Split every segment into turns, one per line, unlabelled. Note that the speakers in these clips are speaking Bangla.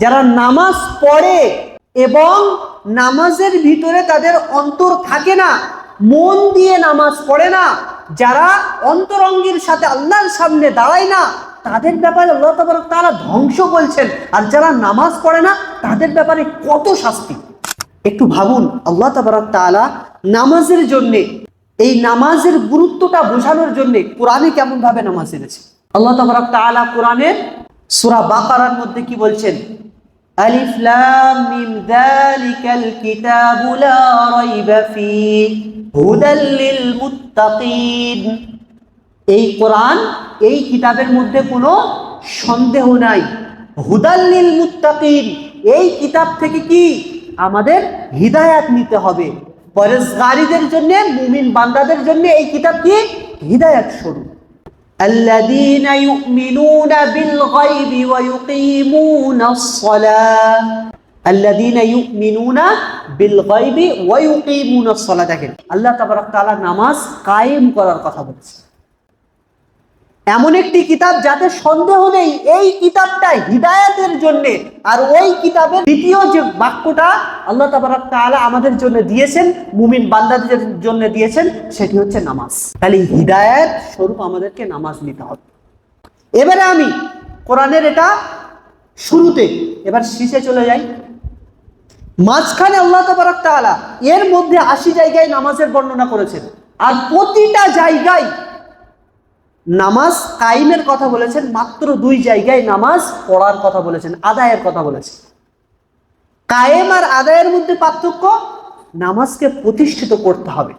যারা নামাজ পড়ে এবং নামাজের ভিতরে তাদের অন্তর থাকে না, মন দিয়ে নামাজ পড়ে না, যারা অন্তরঙ্গের সাথে আল্লাহর সামনে দাঁড়ায় না, তাদের ব্যাপারে আল্লাহ তাবারক তাআলা ধ্বংস বলছেন। আর যারা নামাজ পড়ে না তাদের ব্যাপারে কত শাস্তি। একটু ভাবুন, আল্লাহ তাবারক তাআলা নামাজের জন্য, এই নামাজের গুরুত্বটা বোঝানোর জন্য কোরআনে কেমন ভাবে নামাজ এনেছে। আল্লাহ তাবারক তাআলা কোরআনের সূরা বাকারার মধ্যে কি বলছেন? আলিফ লাম মিম যালিকাল কিতাবু লা রাইবা ফীহি হুদাল লিল মুত্তাকিন। এই কোরআন, এই কিতাবের মধ্যে কোনো সন্দেহ নাই। হুদাল লিল মুত্তাকিন, এই কিতাব থেকে কি আমাদের হিদায়াত নিতে হবে। পরেজগারীদের জন্য, মুমিন বান্দাদের জন্য এই কিতাব কি হিদায়াত স্বরূপ। الذين يؤمنون بالغيب ويقيمون الصلاة الذين يؤمنون بالغيب ويقيمون الصلاة দেখেন আল্লাহ তাবারক তাআলা নামাজ কায়েম করার কথা বলেছে। এমন একটি কিতাব যাতে সন্দেহ নেই, এই কিতাবটা হিদায়াতের জন্য। আর ওই কিতাবের দ্বিতীয় যে বাক্যটা আল্লাহ তাবারক তাআলা আমাদের জন্য দিয়েছেন, মুমিন বান্দাদের জন্য দিয়েছেন, সেটি হচ্ছে নামাজ। তাহলে হিদায়াত স্বরূপ আমাদেরকে নামাজ নিতে হবে। এবারে আমি কোরআনের এটা শুরুতে, এবার শেষে চলে যাই। মাঝখানে আল্লাহ তাবারক তাআলা এর মধ্যে 80 জায়গায় নামাজের বর্ণনা করেছেন, আর প্রতিটা জায়গায় নামাজ কায়েমের কথা বলেছেন। মাত্র 2 জায়গায় নামাজ পড়ার কথা বলেছেন, আদায়ের কথা বলেছেন। কায়েম আর আদায়ের মধ্যে পার্থক্য, নামাজকে প্রতিষ্ঠিত করতে হবে।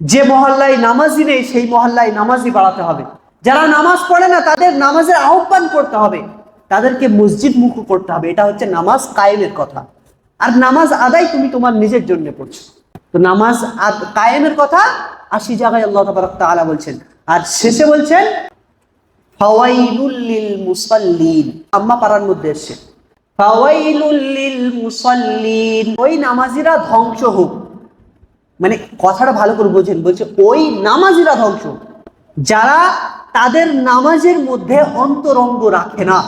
যে মহল্লায় নামাজি নেই সেই মহল্লায় নামাজি বাড়াতে হবে। যারা নামাজ পড়ে না তাদের নামাজের আহ্বান করতে হবে, তাদেরকে মসজিদ মুখ করতে হবে। এটা হচ্ছে নামাজ কায়েমের কথা। আর নামাজ আদায় তুমি তোমার নিজের জন্য পড়ছো। তো নামাজ কায়েমের কথা 80 জায়গায় আল্লাহ তাবারক তাআলা বলছেন। আর শেষে বলছেন ফাওয়াইলুল লিল মুসাল্লিন, আম্মা পারার মধ্যে এসে ফাওয়াইলুল লিল মুসাল্লিন, ওই নামাজিরা ধ্বংস হোক। মানে কথাটা ভালো করে বোঝেন, বলছে ওই নামাজিরা ধ্বংস, যারা তাদের নামাজের মধ্যে অন্তরঙ্গ রাখে না,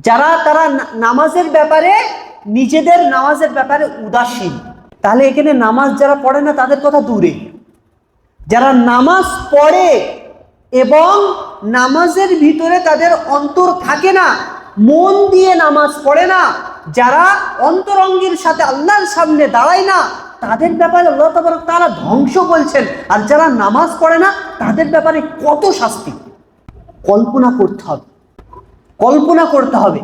যারা তারা নামাজের ব্যাপারে, নিজেদের নামাজের ব্যাপারে উদাসীন। তাহলে এখানে নামাজ যারা পড়ে না তাদের কথা দূরে, যারা নামাজ পড়ে এবং নামাজের ভিতরে তাদের অন্তর থাকে না, মন দিয়ে নামাজ পড়ে না, যারা অন্তরঙ্গের সাথে আল্লাহর সামনে দাঁড়ায় না, তাদের ব্যাপারে আল্লাহ তাবারক তাআলা ধ্বংস বলছেন। আর যারা নামাজ পড়ে না তাদের ব্যাপারে কত শাস্তি। কল্পনা করতে হবে, কল্পনা করতে হবে।